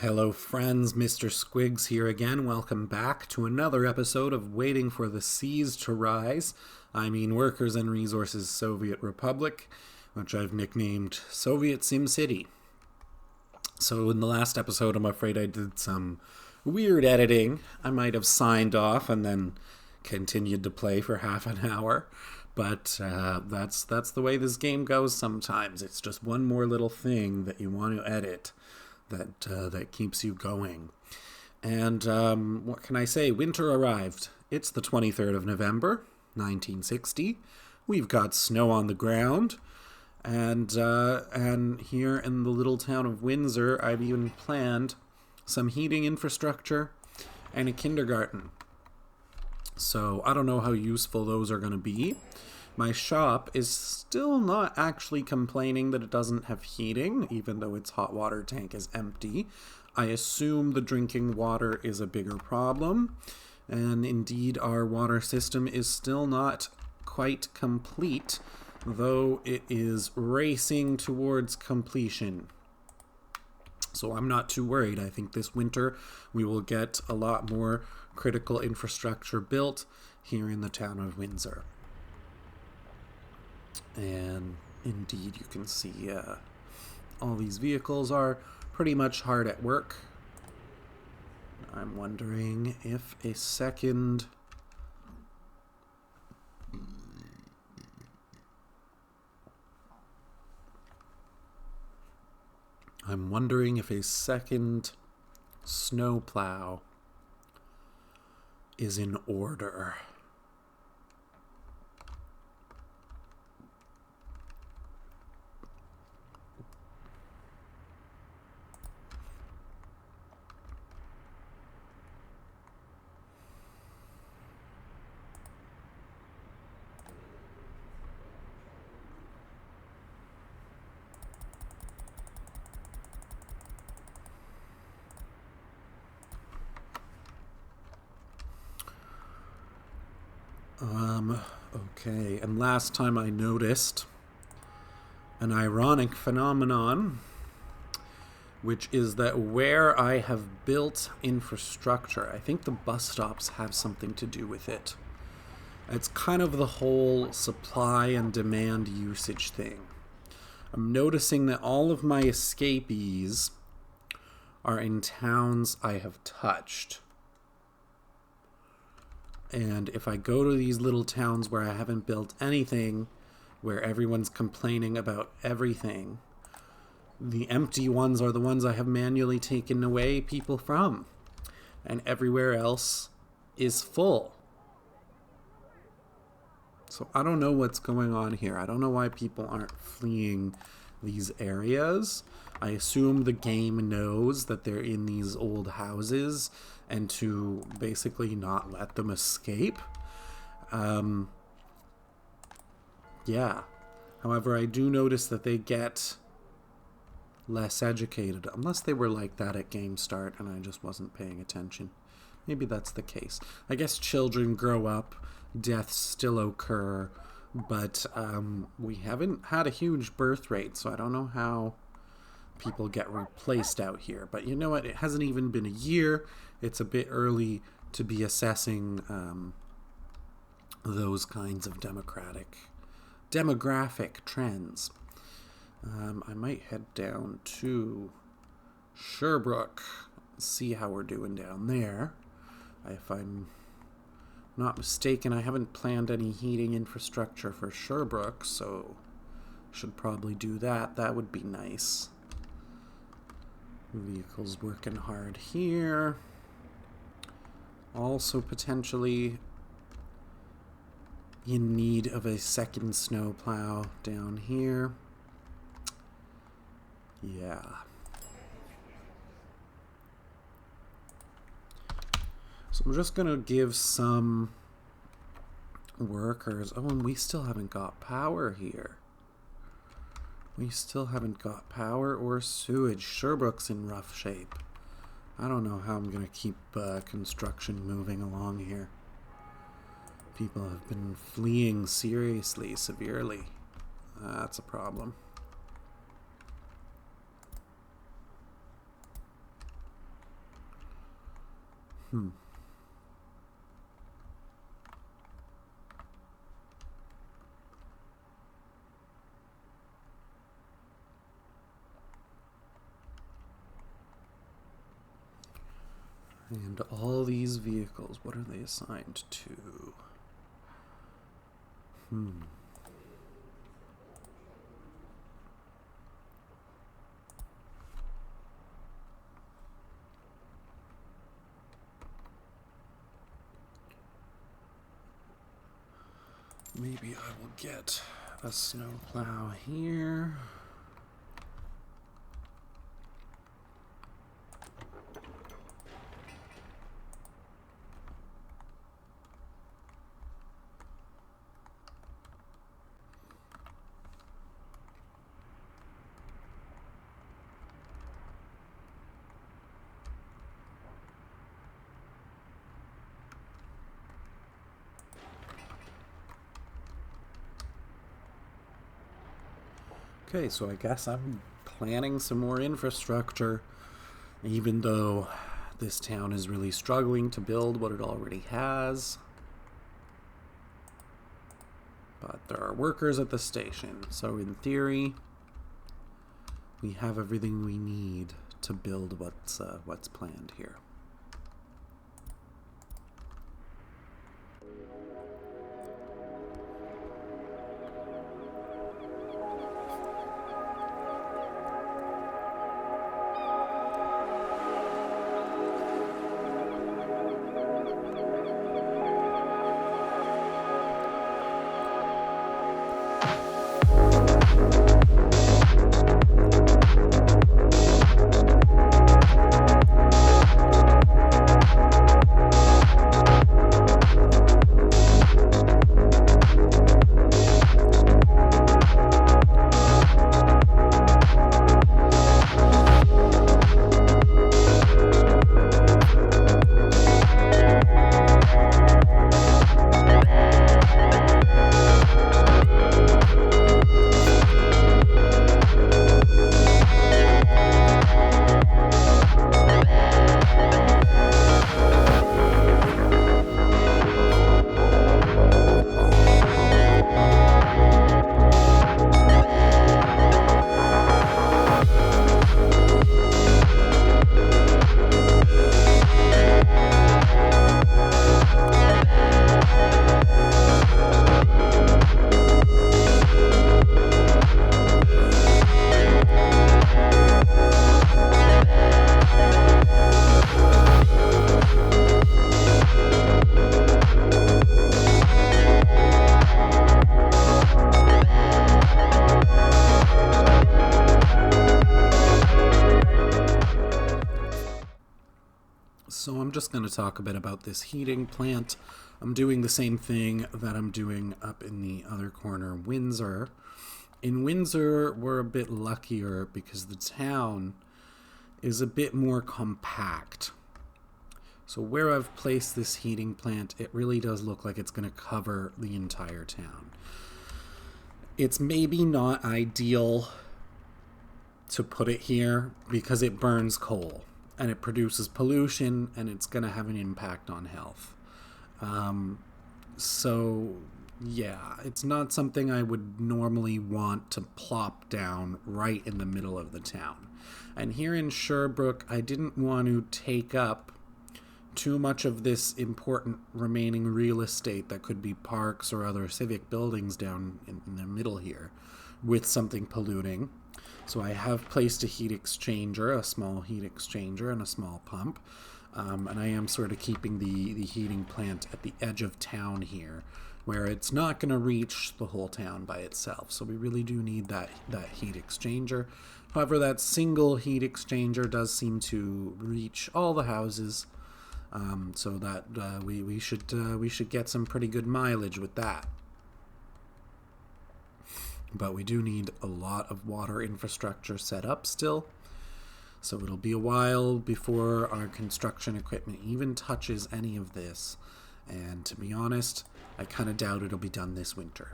Hello friends, Mister Squiggs here again. Welcome back to another episode of Waiting for the Seas to Rise. I mean Workers and Resources Soviet Republic, which I've nicknamed Soviet SimCity. So in the last episode, I'm afraid I did some weird editing. I might have signed off and then continued to play for half an hour. But that's the way this game goes sometimes. It's just one more little thing that you want to edit that keeps you going. And what can I say? Winter arrived. It's the 23rd of November, 1960. We've got snow on the ground. And here in the little town of Windsor, I've even planned some heating infrastructure and a kindergarten. So I don't know how useful those are going to be. My shop is still not actually complaining that it doesn't have heating, even though its hot water tank is empty. I assume the drinking water is a bigger problem, and indeed our water system is still not quite complete, though it is racing towards completion. So I'm not too worried. I think this winter we will get a lot more critical infrastructure built here in the town of Windsor. And indeed, you can see all these vehicles are pretty much hard at work. I'm wondering if a second... snowplow is in order. Okay, and last time I noticed an ironic phenomenon, which is that where I have built infrastructure, I think the bus stops have something to do with it. It's kind of the whole supply and demand usage thing. I'm noticing that all of my escapees are in towns I have touched. And if I go to these little towns where I haven't built anything, where everyone's complaining about everything, the empty ones are the ones I have manually taken away people from. And everywhere else is full. So I don't know what's going on here. I don't know why people aren't fleeing these areas. I assume the game knows that they're in these old houses and to basically not let them escape. Yeah. However, I do notice that they get less educated, unless they were like that at game start and I just wasn't paying attention. Maybe that's the case. I guess children grow up, deaths still occur, but we haven't had a huge birth rate, so I don't know how people get replaced out here. But you know what? It hasn't even been a year. It's a bit early to be assessing those kinds of demographic trends. I might head down to Sherbrooke, see how we're doing down there. If I'm not mistaken, I haven't planned any heating infrastructure for Sherbrooke, so should probably do that. That would be nice. Vehicles working hard here. Also potentially in need of a second snowplow down here. Yeah. So I'm just going to give some workers... Oh, and we still haven't got power here. We still haven't got power or sewage. Sherbrooke's in rough shape. I don't know how I'm going to keep construction moving along here. People have been fleeing severely. That's a problem. And all these vehicles, what are they assigned to? Maybe I will get a snowplow here. Okay, so I guess I'm planning some more infrastructure, even though this town is really struggling to build what it already has. But there are workers at the station, so in theory, we have everything we need to build what's planned here. So I'm just going to talk a bit about this heating plant. I'm doing the same thing that I'm doing up in the other corner, Windsor. In Windsor, we're a bit luckier because the town is a bit more compact. So where I've placed this heating plant, it really does look like it's going to cover the entire town. It's maybe not ideal to put it here because it burns coal and it produces pollution and it's going to have an impact on health. So yeah, it's not something I would normally want to plop down right in the middle of the town. And here in Sherbrooke, I didn't want to take up too much of this important remaining real estate that could be parks or other civic buildings down in the middle here with something polluting. So I have placed a heat exchanger, a small heat exchanger and a small pump. And I am sort of keeping the heating plant at the edge of town here, where it's not going to reach the whole town by itself. So we really do need that heat exchanger. However, that single heat exchanger does seem to reach all the houses, so that we should get some pretty good mileage with that. But we do need a lot of water infrastructure set up still. So it'll be a while before our construction equipment even touches any of this. And to be honest, I kind of doubt it'll be done this winter.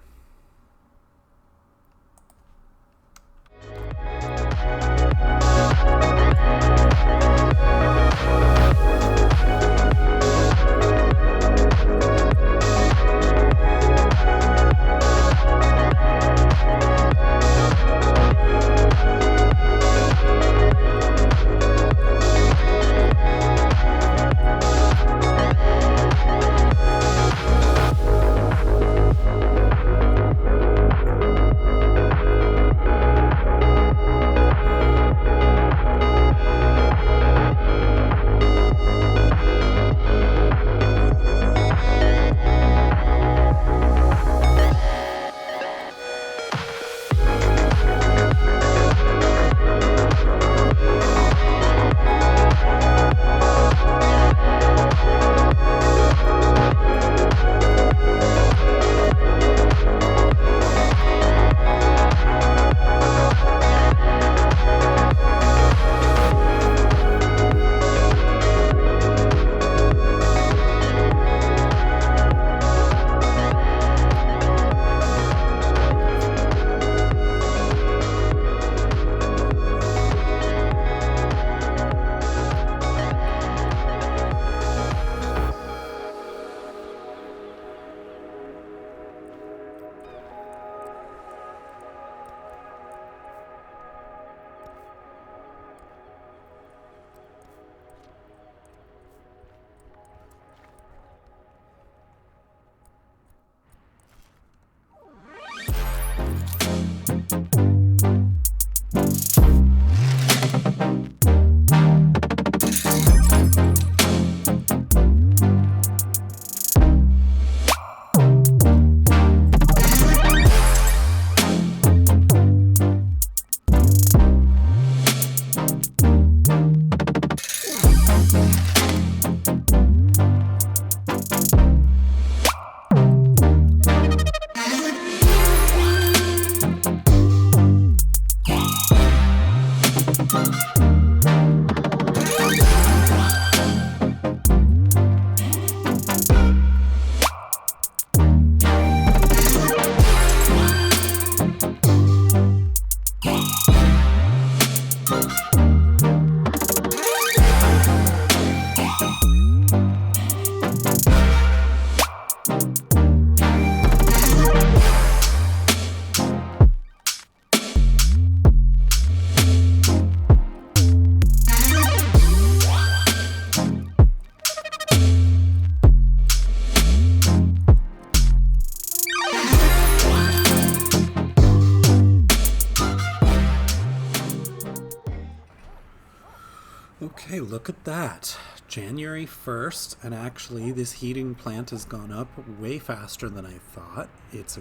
Okay, look at that. January 1st, and actually this heating plant has gone up way faster than I thought. It's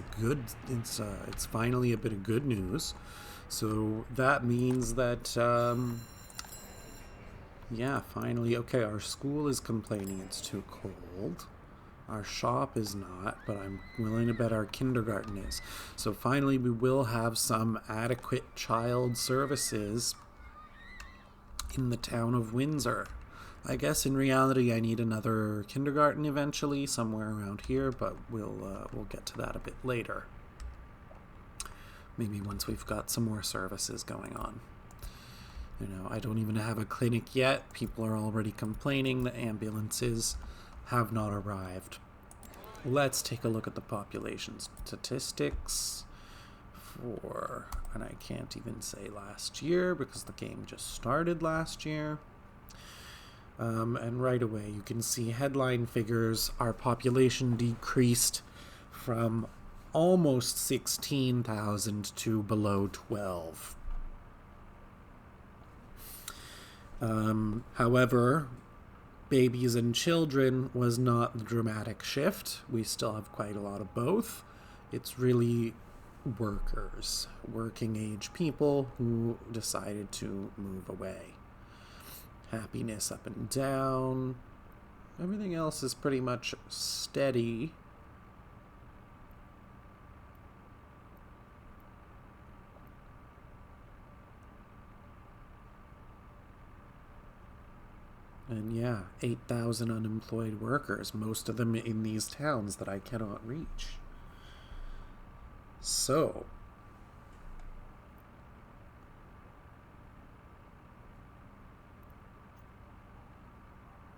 finally a bit of good news. So that means that finally, okay, our school is complaining it's too cold. Our shop is not, but I'm willing to bet our kindergarten is. So finally we will have some adequate child services in the town of Windsor. I guess in reality I need another kindergarten eventually, somewhere around here, but we'll get to that a bit later. Maybe once we've got some more services going on. You know, I don't even have a clinic yet. People are already complaining the ambulances have not arrived. Let's take a look at the population statistics for, and I can't even say last year because the game just started last year. And right away you can see headline figures. Our population decreased from almost 16,000 to below 12. However, babies and children was not the dramatic shift. We still have quite a lot of both. It's really workers, working age people who decided to move away. Happiness up and down. Everything else is pretty much steady. And 8,000 unemployed workers, most of them in these towns that I cannot reach. So,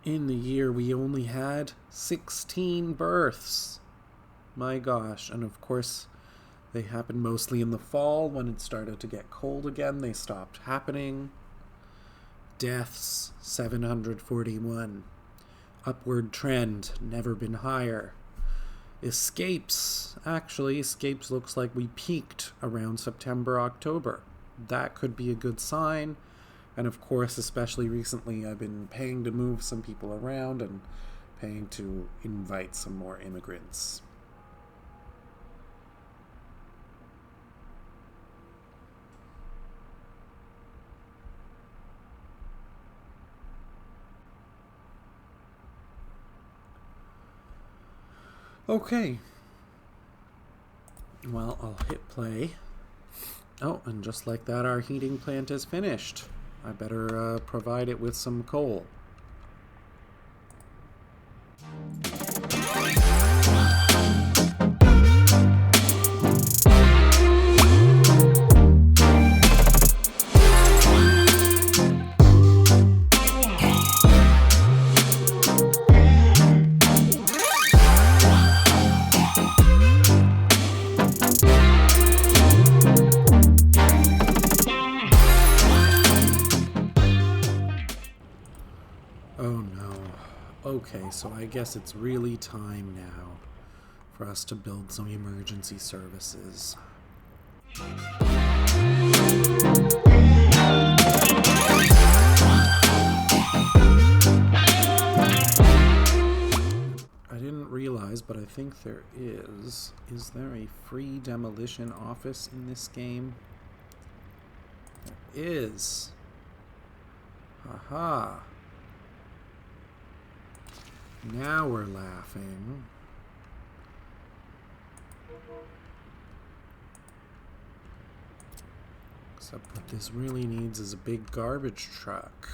in the year we only had 16 births. My gosh, and of course they happened mostly in the fall. When it started to get cold again, they stopped happening. Deaths, 741. Upward trend, never been higher. Escapes looks like we peaked around September, October. That could be a good sign. And of course, especially recently, I've been paying to move some people around and paying to invite some more immigrants. Okay. Well, I'll hit play. Oh, and just like that, our heating plant is finished. I better provide it with some coal. Okay, so I guess it's really time now for us to build some emergency services. I didn't realize, but I think there is. Is there a free demolition office in this game? There is. Haha. Now we're laughing. Except what this really needs is a big garbage truck.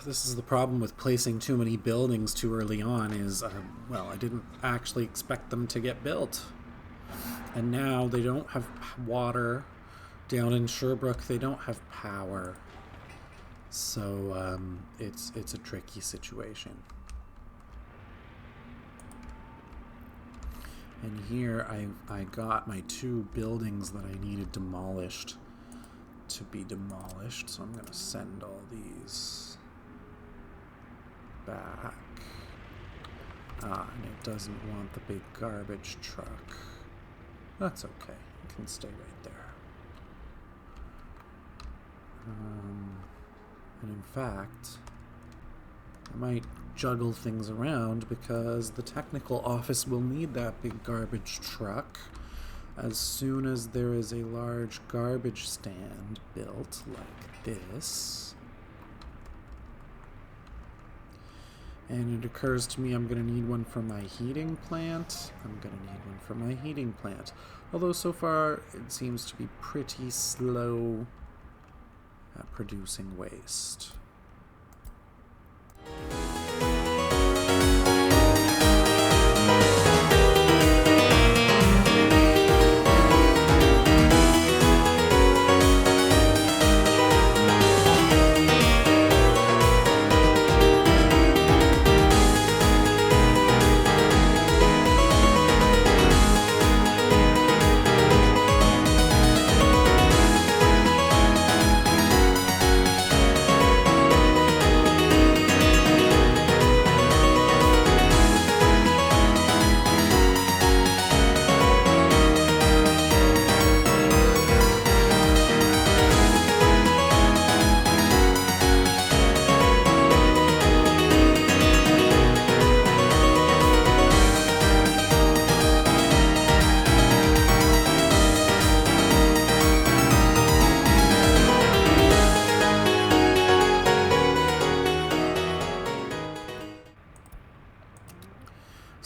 this is the problem with placing too many buildings too early on is, well, I didn't actually expect them to get built. And now they don't have water. Down in Sherbrooke, they don't have power. So, it's a tricky situation. And here I got my 2 buildings that I needed demolished to be demolished. So I'm going to send all these back. And it doesn't want the big garbage truck. That's okay. It can stay right there. And in fact, I might juggle things around because the technical office will need that big garbage truck as soon as there is a large garbage stand built like this. And it occurs to me I'm going to need one for my heating plant. Although so far it seems to be pretty slow at producing waste.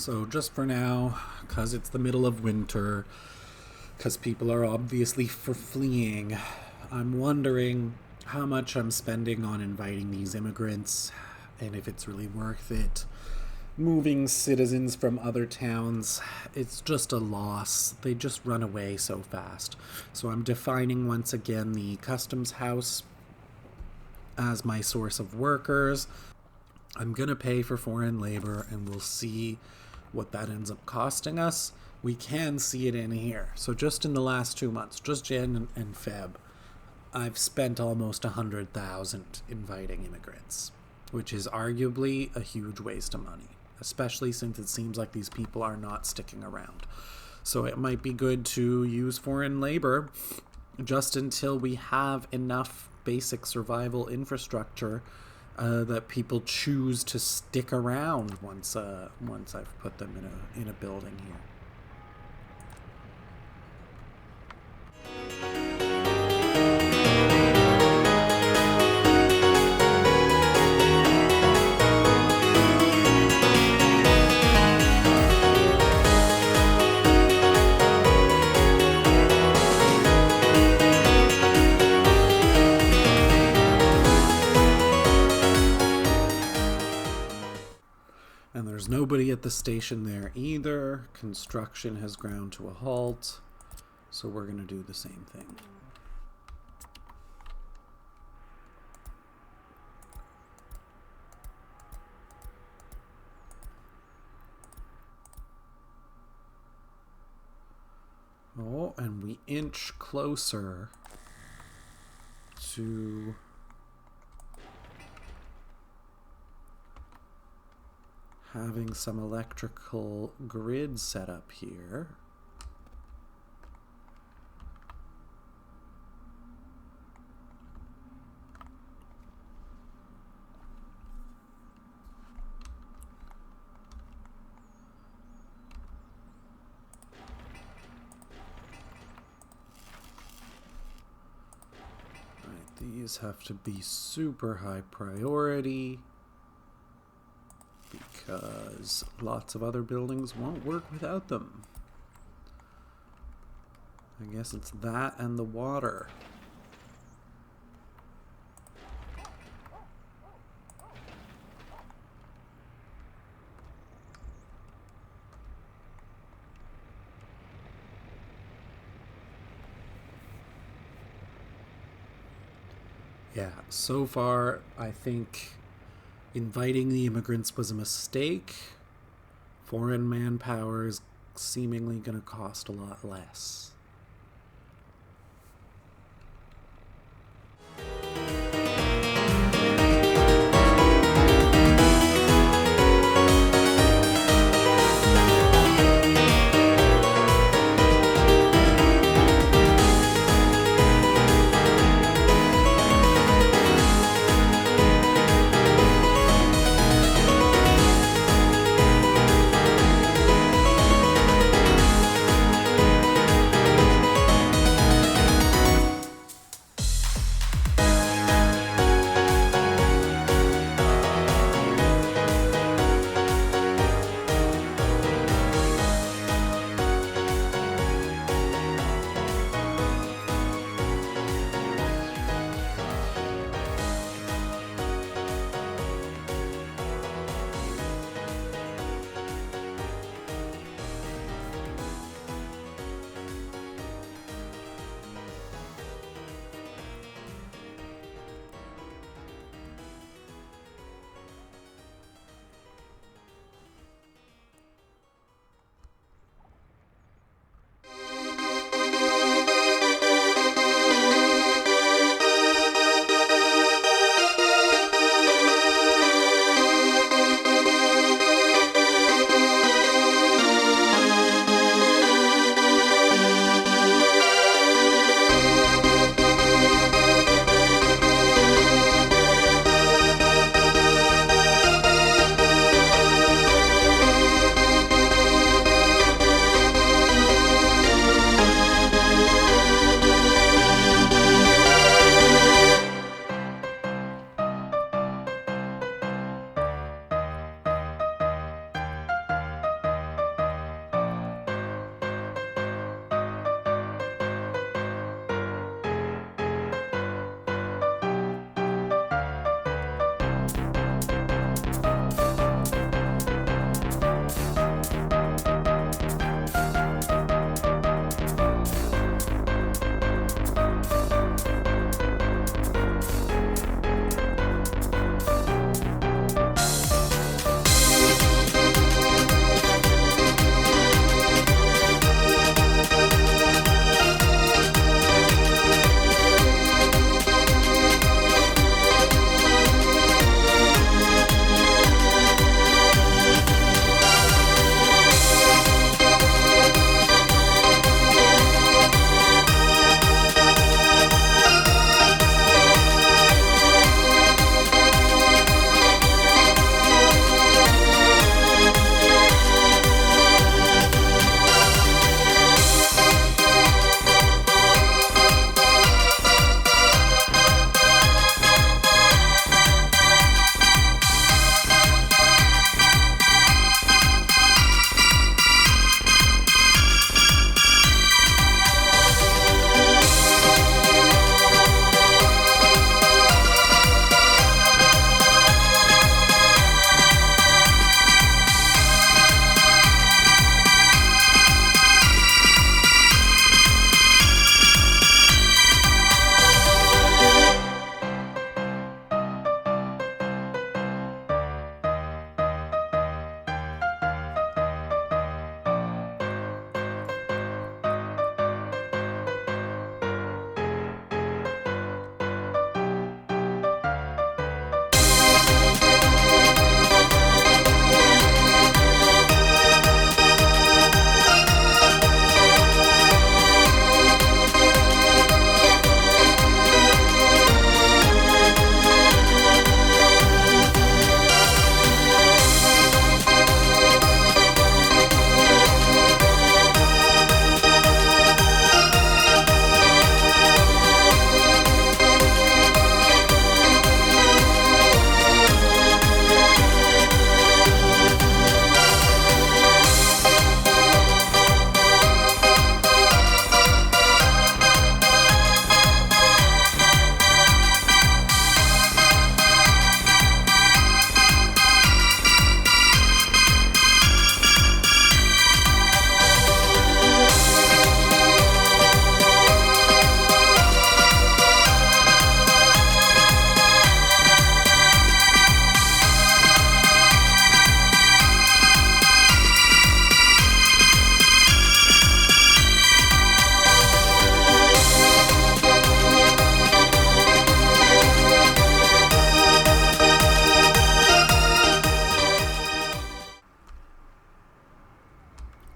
So just for now, because it's the middle of winter, because people are obviously fleeing, I'm wondering how much I'm spending on inviting these immigrants and if it's really worth it. Moving citizens from other towns, it's just a loss. They just run away so fast. So I'm defining once again the customs house as my source of workers. I'm going to pay for foreign labor and we'll see what that ends up costing us. We can see it in here. So just in the last 2 months, just Jan and Feb, I've spent almost 100,000 inviting immigrants, which is arguably a huge waste of money, especially since it seems like these people are not sticking around. So it might be good to use foreign labor just until we have enough basic survival infrastructure that people choose to stick around once I've put them in a building here. And there's nobody at the station there either. Construction has ground to a halt. So we're going to do the same thing. Oh, and we inch closer to having some electrical grid set up here. These have to be super high priority because lots of other buildings won't work without them. I guess it's that and the water. Yeah, so far, I think inviting the immigrants was a mistake. Foreign manpower is seemingly going to cost a lot less.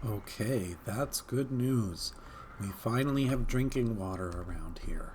Okay, that's good news. We finally have drinking water around here.